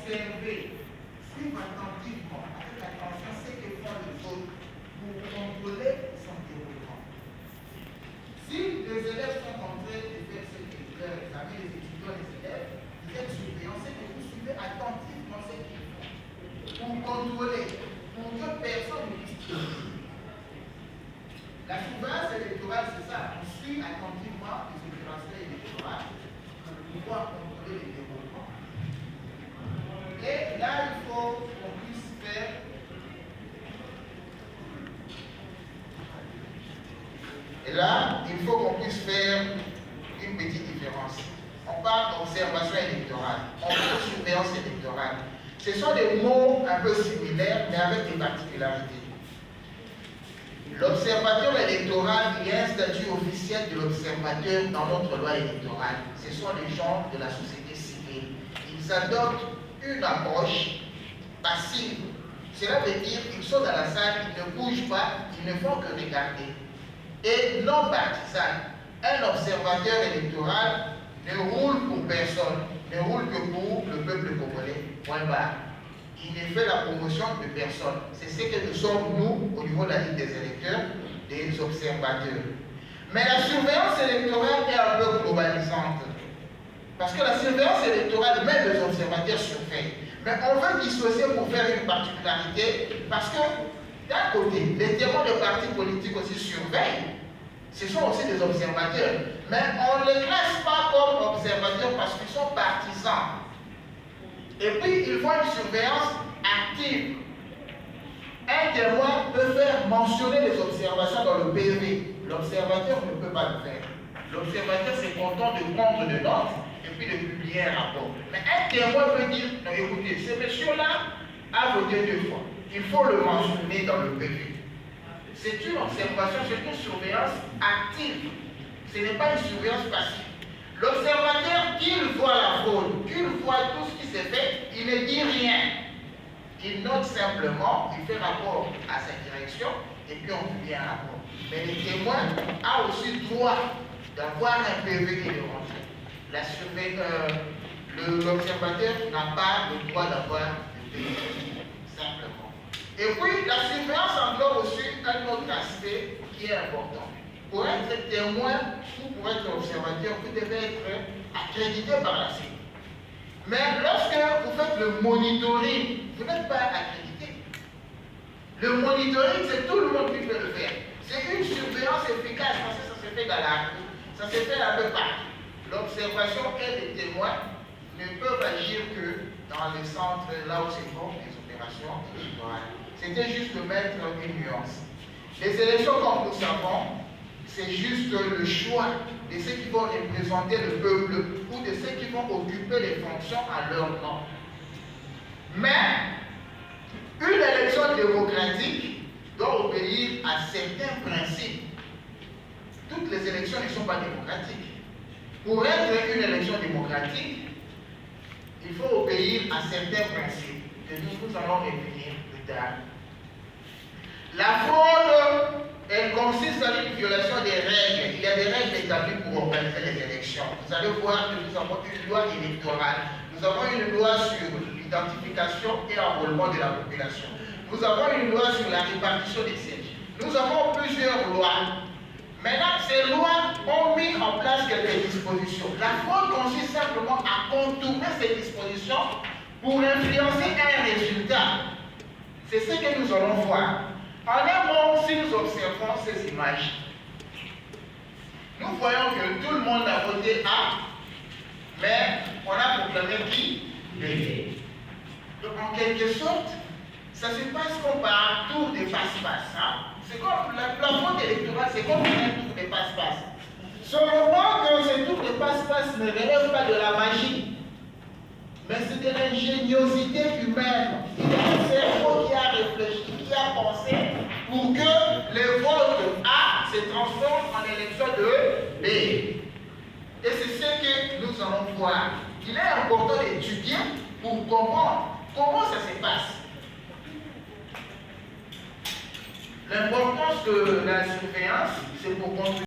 observer, suivre attentivement, avec attention, ce que font les autres pour contrôler son déroulement. Si les élèves sont en train de faire ce qu'ils veulent, vous savez, les étudiants, les élèves, vous êtes surveillants, c'est que vous suivez attentivement ce qu'ils font pour contrôler, pour que personne ne puisse. La surveillance électorale, c'est ça. On suit attentivement les opérations électorales pour pouvoir contrôler les développements. Et là, il faut qu'on puisse faire une petite différence. On parle d'observation électorale, on parle de surveillance électorale. Ce sont des mots un peu similaires, mais avec des particularités. L'observateur électoral, il y a un statut officiel de l'observateur dans notre loi électorale. Ce sont les gens de la société civile. Ils adoptent une approche passive. Cela veut dire qu'ils sont dans la salle, ils ne bougent pas, ils ne font que regarder. Et non partisan. Un observateur électoral ne roule pour personne, ne roule que pour le peuple congolais. Point barre. Il ne fait la promotion de personne. C'est ce que nous sommes, nous, au niveau de la Ligue des électeurs, des observateurs. Mais la surveillance électorale est un peu globalisante. Parce que la surveillance électorale, même les observateurs surveillent. Mais on veut dissocier pour faire une particularité, parce que, d'un côté, les témoins de partis politiques aussi surveillent. Ce sont aussi des observateurs. Mais on ne les classe pas comme observateurs parce qu'ils sont partisans. Et puis, il faut une surveillance active. Un témoin peut faire mentionner les observations dans le PV. L'observateur ne peut pas le faire. L'observateur s'est content de prendre des notes et puis de publier un rapport. Mais un témoin peut dire, non, écoutez, ce monsieur-là a voté 2 fois. Il faut le mentionner dans le PV. C'est une observation, c'est une surveillance active. Ce n'est pas une surveillance passive. L'observateur, qu'il voit la fraude, qu'il voit tout ce qui s'est fait, il ne dit rien. Il note simplement, il fait rapport à sa direction, et puis on publie un rapport. Mais le témoin a aussi droit d'avoir un PV et de rentrer. L'observateur n'a pas le droit d'avoir le PV, simplement. Et puis, la surveillance englobe aussi un autre aspect qui est important. Pour être témoin ou pour être observateur, vous devez être accrédité par la CENI. Mais lorsque vous faites le monitoring, vous n'êtes pas accrédité. Le monitoring, c'est tout le monde qui peut le faire. C'est une surveillance efficace parce que ça se fait dans la rue, ça se fait un peu partout. L'observation et les témoins ne peuvent agir que dans les centres là où se font les opérations électorales. C'était juste de mettre une nuance. Les élections, comme nous savons, c'est juste le choix de ceux qui vont représenter le peuple ou de ceux qui vont occuper les fonctions à leur nom. Mais une élection démocratique doit obéir à certains principes. Toutes les élections ne sont pas démocratiques. Pour être une élection démocratique, il faut obéir à certains principes que nous allons revenir plus tard. La fraude, elle consiste en une violation des règles. Il y a des règles établies pour organiser les élections. Vous allez voir que nous avons une loi électorale. Nous avons une loi sur l'identification et enrôlement de la population. Nous avons une loi sur la répartition des sièges. Nous avons plusieurs lois. Maintenant, ces lois ont mis en place quelques dispositions. La fraude consiste simplement à contourner ces dispositions pour influencer un résultat. C'est ce que nous allons voir. En un mot, si nous observons ces images, nous voyons que tout le monde a voté A, mais on a proclamé qui? B. Donc, en quelque sorte, ça se passe comme par un tour de passe-passe. Hein? C'est comme la fraude électorale, c'est comme un tour de passe-passe. Seulement que ce tour de passe-passe ne relève pas de la magie, mais c'est de l'ingéniosité humaine. Il y a un cerveau qui a réfléchi, qui a pensé pour que le vote A se transforme en élection de B. Et c'est ce que nous allons voir. Il est important d'étudier pour comprendre comment ça se passe. L'importance de la surveillance, c'est pour construire